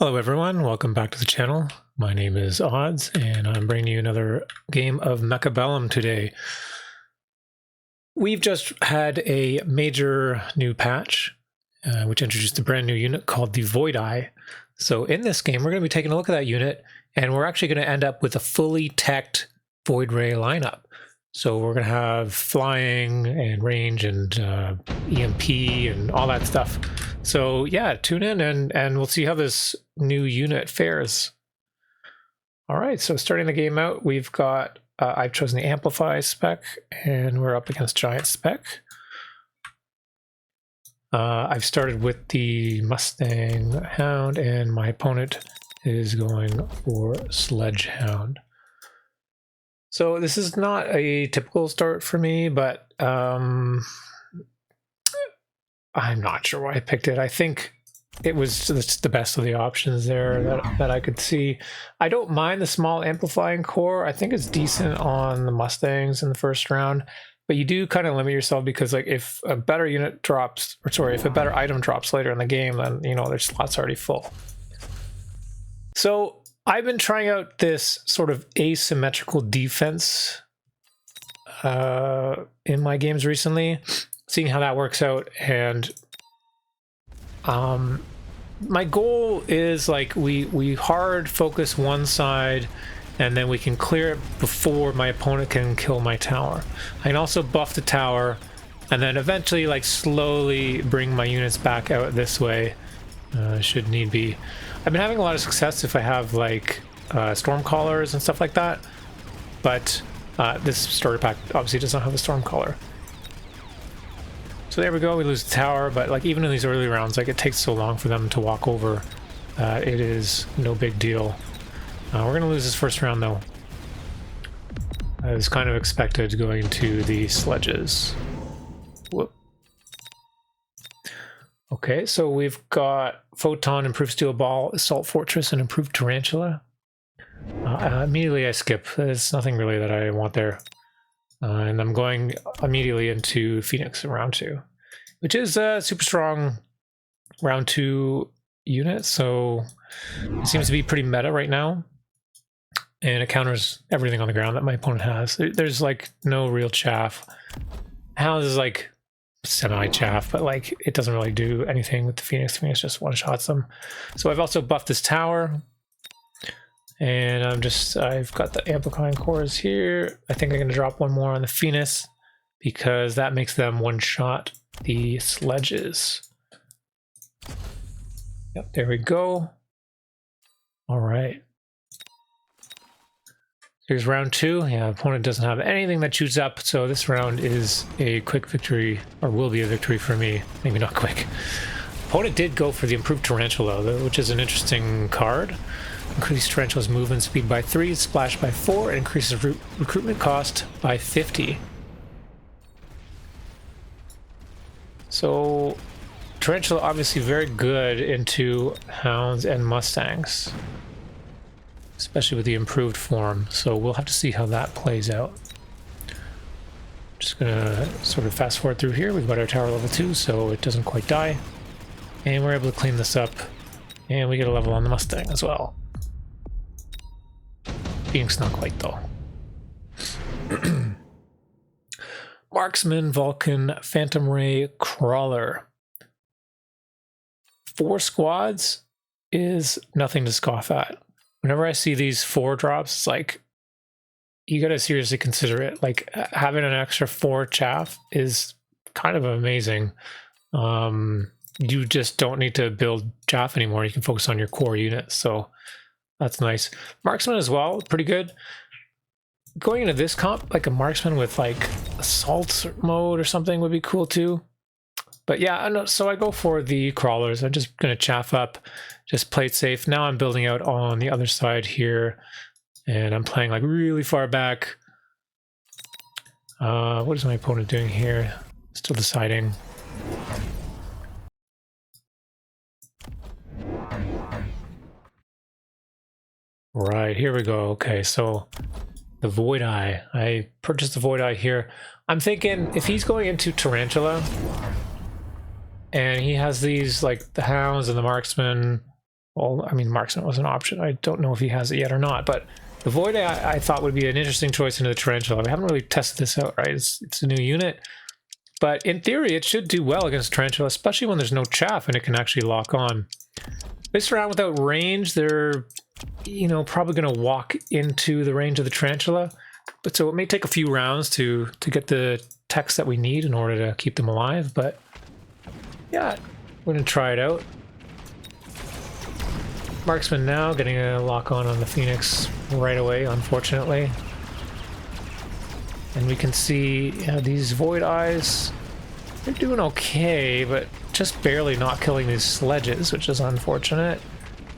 Hello everyone, welcome back to the channel. My name is Odds and I'm bringing you another game of Mechabellum today. We've just had a major new patch which introduced a brand new unit called the Void Eye. So in this game we're going to be taking a look at that unit and we're actually going to end up with a fully teched Void Ray lineup. So we're going to have flying and range and EMP and all that stuff. So yeah, tune in and we'll see how this new unit fares. All right, so starting the game out, we've got, I've chosen the Amplify spec and we're up against Giant spec. I've started with the Mustang Hound and my opponent is going for Sledgehound. So this is not a typical start for me, but I'm not sure why I picked it. I think it was just the best of the options there that I could see. I don't mind the small amplifying core. I think it's decent on the Mustangs in the first round, but you do kind of limit yourself because like if a better unit drops, or sorry, if a better item drops later in the game, then you know their slot's already full. So I've been trying out this sort of asymmetrical defense in my games recently, seeing how that works out, and my goal is like we hard focus one side and then we can clear it before my opponent can kill my tower. I can also buff the tower and then eventually like slowly bring my units back out this way should need be. I've been having a lot of success if I have like Stormcallers and stuff like that, but this starter pack obviously does not have a Stormcaller. So there we go, we lose the tower, but like even in these early rounds, like it takes so long for them to walk over, it is no big deal. We're gonna lose this first round though. I was kind of expected going to the sledges. Whoop. Okay, so we've got Photon, Improved Steel Ball, Assault Fortress, and Improved Tarantula. Immediately I skip. There's nothing really that I want there. And I'm going immediately into Phoenix in round 2, which is a super strong round 2 unit, so it seems to be pretty meta right now. And it counters everything on the ground that my opponent has. There's like no real chaff. Hound is like semi-chaff, but like it doesn't really do anything with the Phoenix. Phoenix just one-shots them. So I've also buffed this tower. And I've got the amplifying cores here. I think I'm gonna drop one more on the Phoenix because that makes them one-shot the sledges. Yep, there we go. All right. Here's round 2. Yeah, opponent doesn't have anything that shoots up, so this round is a quick victory, or will be a victory for me. Maybe not quick. Opponent did go for the Improved Tarantula, though, which is an interesting card. Increase Tarantula's movement speed by 3, splash by 4, and increases recruitment cost by 50. So Tarantula obviously very good into Hounds and Mustangs, especially with the improved form. So we'll have to see how that plays out. Just gonna sort of fast forward through here. We've got our tower level 2, so it doesn't quite die. And we're able to clean this up. And we get a level on the Mustang as well. Phoenix not quite though. Marksman, Vulcan, Phantom Ray, Crawler. 4 squads is nothing to scoff at. Whenever I see these 4 drops, it's like, you gotta seriously consider it. Like, having an extra 4 chaff is kind of amazing. You just don't need to build chaff anymore. You can focus on your core units, so that's nice. Marksman as well, pretty good. Going into this comp, like a marksman with like assault mode or something would be cool too. But yeah, so I go for the crawlers. I'm just gonna chaff up, just play it safe. Now I'm building out on the other side here, and I'm playing like really far back. What is my opponent doing here? Still deciding. Right, here we go. Okay, so the Void Eye. I purchased the Void Eye here. I'm thinking if he's going into Tarantula, and he has these like the Hounds and the Marksman, Well, I mean, Marksman was an option. I don't know if he has it yet or not, but the Void I thought would be an interesting choice into the Tarantula. We haven't really tested this out, right? It's a new unit, but in theory, it should do well against Tarantula, especially when there's no chaff and it can actually lock on. This round without range, they're, you know, probably going to walk into the range of the Tarantula, but so it may take a few rounds to get the techs that we need in order to keep them alive, but yeah, we're going to try it out. Marksman now getting a lock on the Phoenix right away, unfortunately. And we can see these Void Eyes, they're doing okay, but just barely not killing these sledges, which is unfortunate.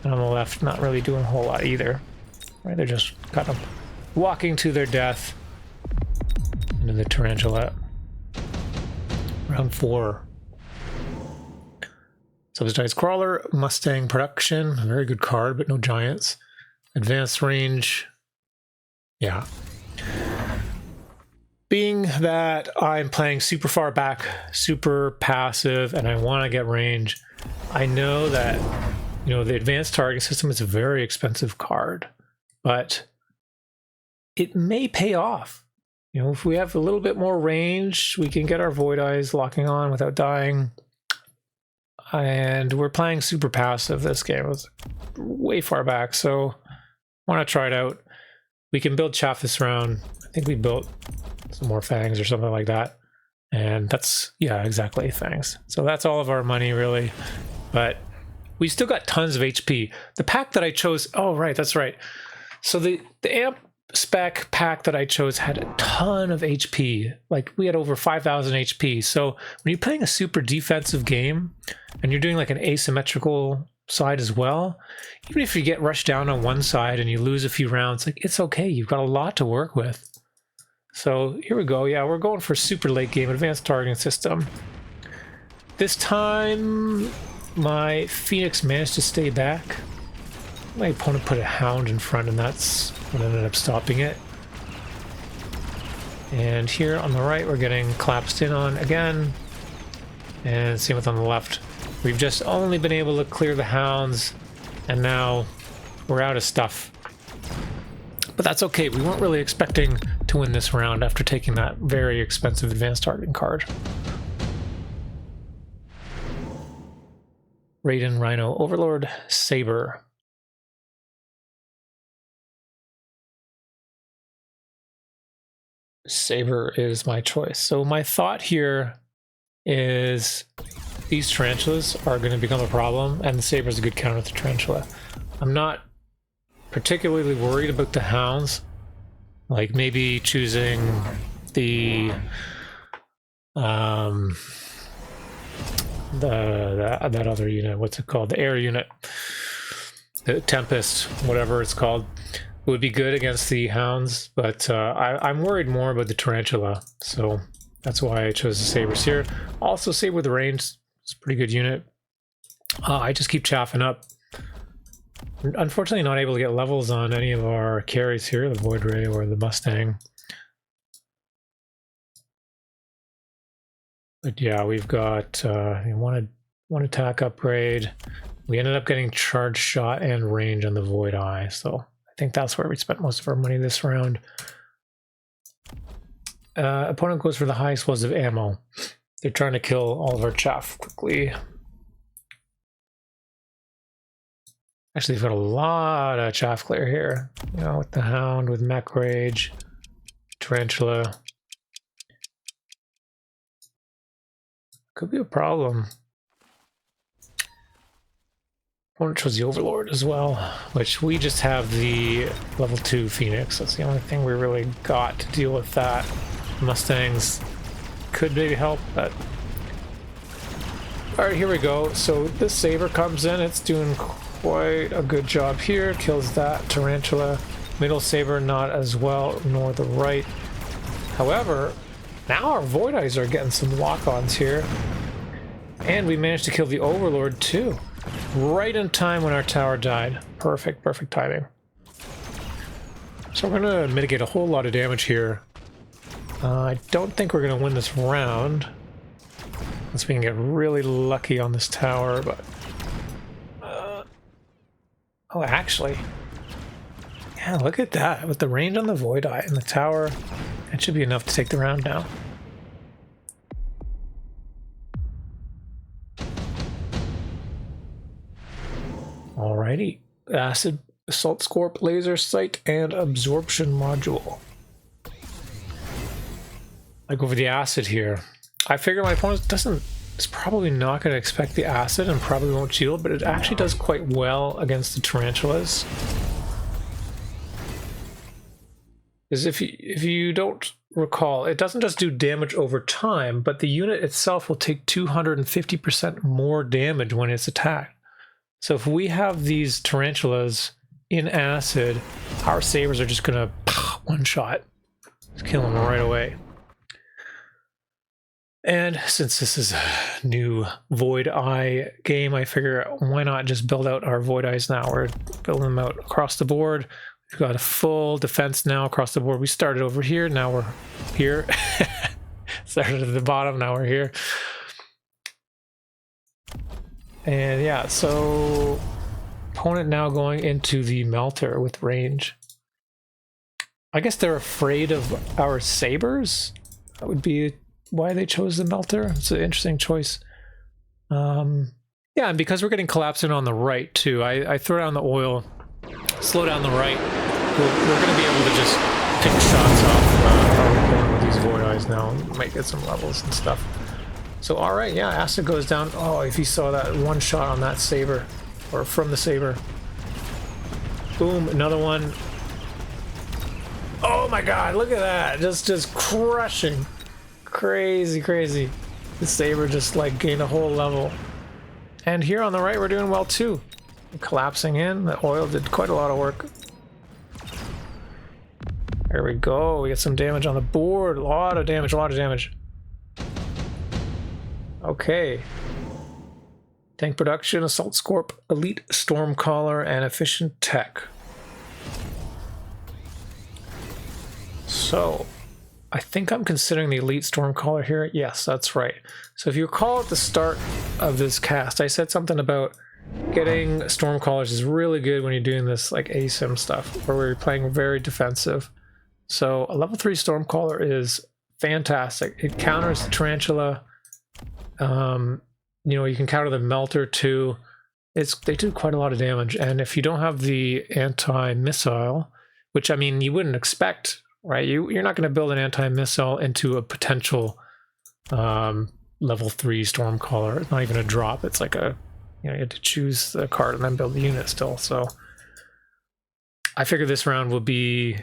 And on the left, not really doing a whole lot either. Right, they're just kind of walking to their death into the Tarantula. Round 4. Subsidized Crawler, Mustang Production, a very good card, but no giants. Advanced range, yeah. Being that I'm playing super far back, super passive, and I want to get range, I know that, you know, the advanced target system is a very expensive card, but it may pay off. You know, if we have a little bit more range, we can get our Void Eyes locking on without dying. And we're playing super passive this game. It was way far back, so I want to try it out. We can build chaff this round. I think we built some more fangs or something like that. And that's, yeah, exactly, fangs. So that's all of our money, really. But we still got tons of HP. The pack that I chose, oh, right, that's right. So the amp spec pack that I chose had a ton of HP. Like, we had over 5,000 HP. So when you're playing a super defensive game and you're doing like an asymmetrical side as well, even if you get rushed down on one side and you lose a few rounds, like, it's okay. You've got a lot to work with. So here we go. Yeah, we're going for super late game advanced targeting system. This time my Phoenix managed to stay back. My opponent put a Hound in front, and that's what ended up stopping it. And here on the right, we're getting collapsed in on again. And same with on the left. We've just only been able to clear the Hounds, and now we're out of stuff. But that's okay. We weren't really expecting to win this round after taking that very expensive advanced targeting card. Raiden, Rhino, Overlord, Saber. Saber is my choice. So my thought here is these tarantulas are going to become a problem, and the Saber is a good counter to Tarantula. I'm not particularly worried about the Hounds, like maybe choosing the that other unit, what's it called, the air unit, the Tempest, whatever it's called, would be good against the Hounds, but I'm worried more about the Tarantula, so that's why I chose the Sabers here. Also, Saber with the range is a pretty good unit. I just keep chaffing up. Unfortunately, not able to get levels on any of our carries here, the Void Ray or the Mustang. But yeah, we've got one attack upgrade. We ended up getting charge shot and range on the Void Eye, so I think that's where we spent most of our money this round. Opponent goes for the high explosive ammo. They're trying to kill all of our chaff quickly. Actually, they've got a lot of chaff clear here. You know, with the Hound, with Mech Rage, Tarantula. Could be a problem. Opponent chose the Overlord as well, which we just have the level 2 Phoenix. That's the only thing we really got to deal with that. Mustangs could maybe help, but... Alright, here we go. So this Saber comes in, it's doing quite a good job here. Kills that Tarantula. Middle Saber not as well, nor the right. However, now our Void Eyes are getting some lock-ons here. And we managed to kill the Overlord too. Right in time when our tower died. Perfect, perfect timing. So we're going to mitigate a whole lot of damage here. I don't think we're going to win this round. Unless we can get really lucky on this tower, but... Oh, actually. Yeah, look at that. With the range on the Void Eye and the tower, that should be enough to take the round now. Alrighty. Acid, Assault Scorp, Laser Sight, and Absorption Module. I go for the Acid here. I figure my opponent is probably not going to expect the Acid and probably won't shield, but it actually does quite well against the Tarantulas. Because if you don't recall, it doesn't just do damage over time, but the unit itself will take 250% more damage when it's attacked. So if we have these Tarantulas in Acid, our Sabers are just going to one-shot. Just kill them right away. And since this is a new Void Eye game, I figure why not just build out our Void Eyes now. We're building them out across the board. We've got a full defense now across the board. We started over here, now we're here. Started at the bottom, now we're here. And yeah, so opponent now going into the Melter with range. I guess they're afraid of our Sabers. That would be why they chose the Melter. It's an interesting choice. Yeah, and because we're getting collapsing on the right too, I throw down the oil, slow down the right. We're going to be able to just pick shots off these Void Eyes now. Might get some levels and stuff. So alright, yeah, Acid goes down. Oh, if you saw that one shot on that Saber, or from the Saber. Boom, another one. Oh my god, look at that. Just crushing. Crazy, crazy. The Saber just like gained a whole level. And here on the right, we're doing well too. Collapsing in, the oil did quite a lot of work. There we go, we get some damage on the board. A lot of damage, a lot of damage. Okay. Tank production, Assault Scorp, Elite Stormcaller, and Efficient Tech. So, I think I'm considering the Elite Stormcaller here. Yes, that's right. So if you recall at the start of this cast, I said something about getting Stormcallers is really good when you're doing this like ASIM stuff, where we're playing very defensive. So a level 3 Stormcaller is fantastic. It counters the Tarantula. You know, you can counter the Melter too. They do quite a lot of damage. And if you don't have the anti-missile, which I mean you wouldn't expect, right? You're not going to build an anti-missile into a potential level 3 Stormcaller. It's not even a drop. It's like a, you know, you have to choose the card and then build the unit still. So I figure this round we'll be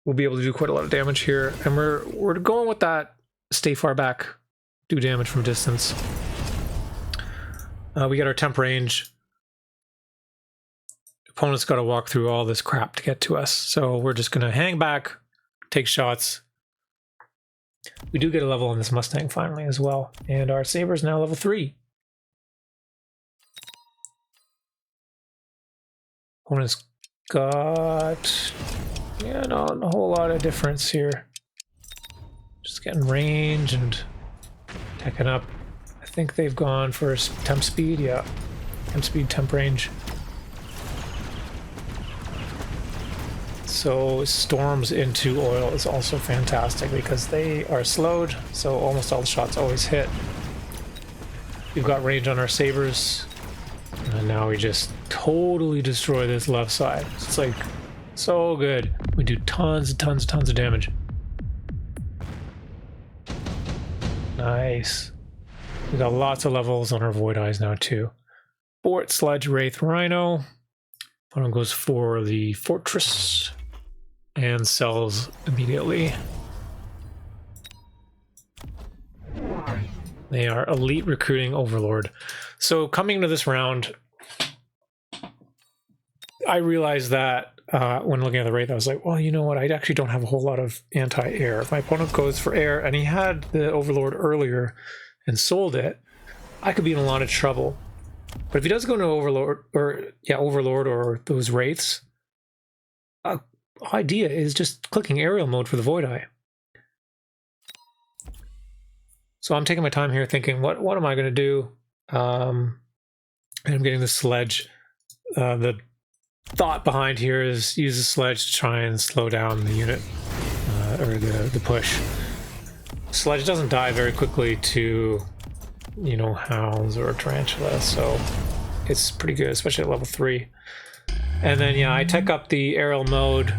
able to do quite a lot of damage here, and we're going with that stay far back, do damage from distance. We got our temp range. Opponent's got to walk through all this crap to get to us, so we're just gonna hang back, take shots. We do get a level on this Mustang finally as well, and our Saber's now level 3. Opponent's got, yeah, not a whole lot of difference here. Just getting range and teching up. I think they've gone for temp speed, yeah. Temp speed, temp range. So storms into oil is also fantastic because they are slowed, so almost all the shots always hit. We've got range on our Sabers, and now we just totally destroy this left side. It's like so good. We do tons and tons and tons of damage. Nice. We got lots of levels on our Void Eyes now too. Fort, Sludge, Wraith, Rhino. Opponent goes for the Fortress and sells immediately. They are Elite Recruiting Overlord. So coming into this round, I realized that when looking at the Wraith, I was like, well, you know what? I actually don't have a whole lot of anti-air. If my opponent goes for air, and he had the Overlord earlier and sold it, I could be in a lot of trouble. But if he does go into Overlord, or those Wraiths, idea is just clicking aerial mode for the Void Eye. So I'm taking my time here thinking, what am I going to do? And I'm getting the Sledge, the thought behind here is use the sledge to try and slow down the unit, or the push. Sledge doesn't die very quickly to, you know, hounds or tarantula, so it's pretty good, especially at level 3. And then, yeah, I tech up the aerial mode.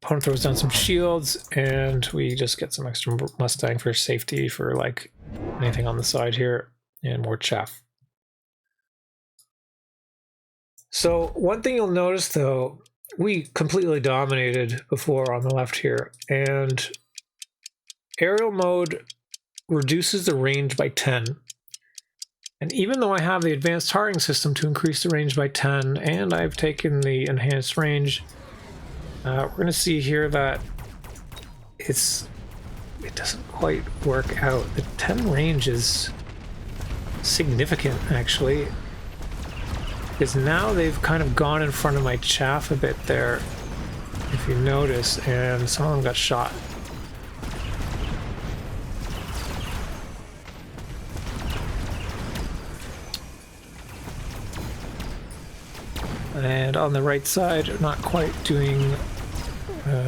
Opponent throws down some shields, and we just get some extra Mustang for safety for, like, anything on the side here, and more chaff. So one thing you'll notice, though, we completely dominated before on the left here, and aerial mode reduces the range by 10. And even though I have the advanced targeting system to increase the range by 10, and I've taken the enhanced range, we're going to see here that it doesn't quite work out. The 10 range is significant, actually, because now they've kind of gone in front of my chaff a bit there, if you notice, and some of them got shot. And on the right side, not quite doing,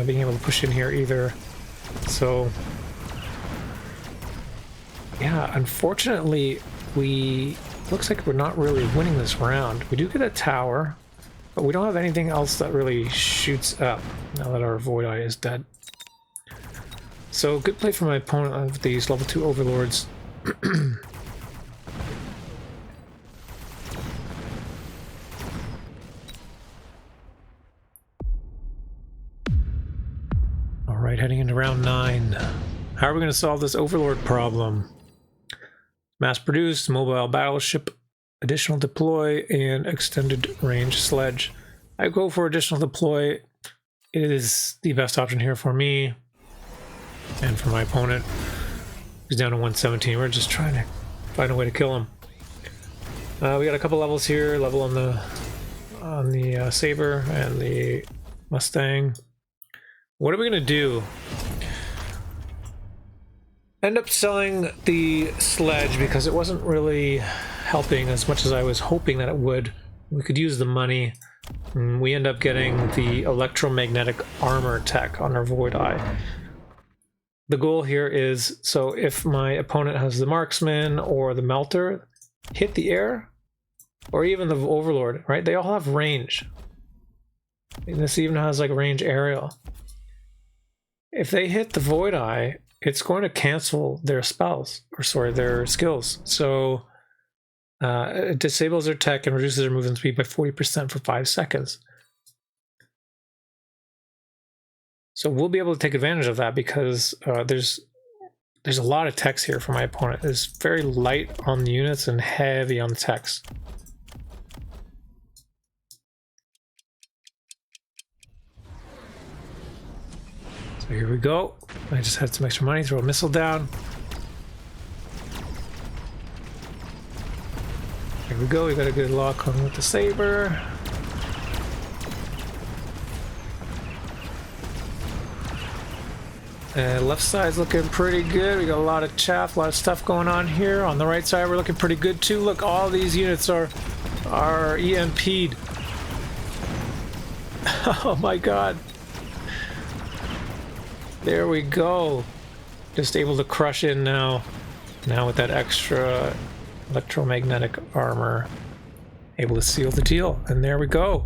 being able to push in here either. So, yeah, unfortunately, looks like we're not really winning this round. We do get a tower, but we don't have anything else that really shoots up now that our Void Eye is dead. So, good play from my opponent of these level 2 overlords. Alright, heading into round 9. How are we going to solve this overlord problem? Mass-produced, mobile battleship, additional deploy, and extended range sledge. I go for additional deploy. It is the best option here for me and for my opponent. He's down to 117. We're just trying to find a way to kill him. We got a couple levels here. Level on the Saber and the Mustang. What are we going to do? End up selling the sledge because it wasn't really helping as much as I was hoping that it would. We could use the money. We end up getting the electromagnetic armor tech on our Void Eye. The goal here is, so if my opponent has the marksman or the melter hit the air, or even the overlord, right? They all have range. And this even has like range aerial. If they hit the Void Eye, it's going to cancel their spells, or sorry, their skills. So it disables their tech and reduces their movement speed by 40% for 5 seconds. So we'll be able to take advantage of that because there's a lot of techs here for my opponent. It's very light on the units and heavy on the techs. So here we go. I just had some extra money, throw a missile down. Here we go, we got a good lock on with the Saber. And left side's looking pretty good. We got a lot of chaff, a lot of stuff going on here. On the right side, we're looking pretty good too. Look, all these units are EMP'd. Oh my god. There we go. Just able to crush in now. Now with that extra electromagnetic armor. Able to seal the deal. And there we go.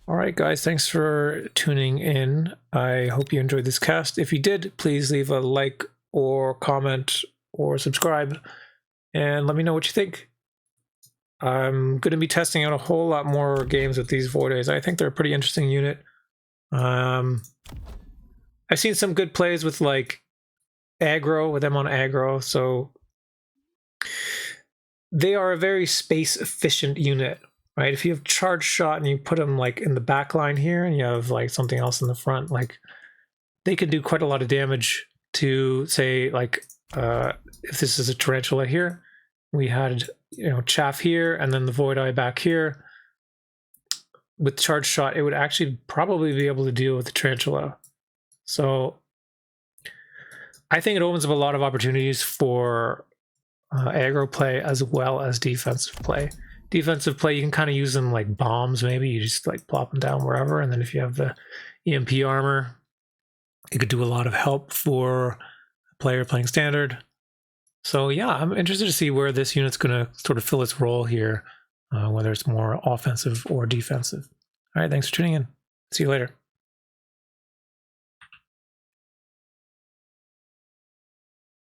Alright guys, thanks for tuning in. I hope you enjoyed this cast. If you did, please leave a like or comment or subscribe. And let me know what you think. I'm going to be testing out a whole lot more games with these Void Eyes. I think they're a pretty interesting unit. I've seen some good plays with like aggro, with them on aggro, so they are a very space efficient unit, right? If you have charge shot and you put them like in the back line here and you have like something else in the front, like they can do quite a lot of damage to, say, like if this is a tarantula here, we had, you know, chaff here and then the Void Eye back here. With charge shot, it would actually probably be able to deal with the tarantula. So I think it opens up a lot of opportunities for aggro play as well as defensive play. Defensive play, you can kind of use them like bombs, maybe. You just like plop them down wherever, and then if you have the EMP armor, it could do a lot of help for a player playing standard. So yeah, I'm interested to see where this unit's going to sort of fill its role here, whether it's more offensive or defensive. All right, thanks for tuning in. See you later.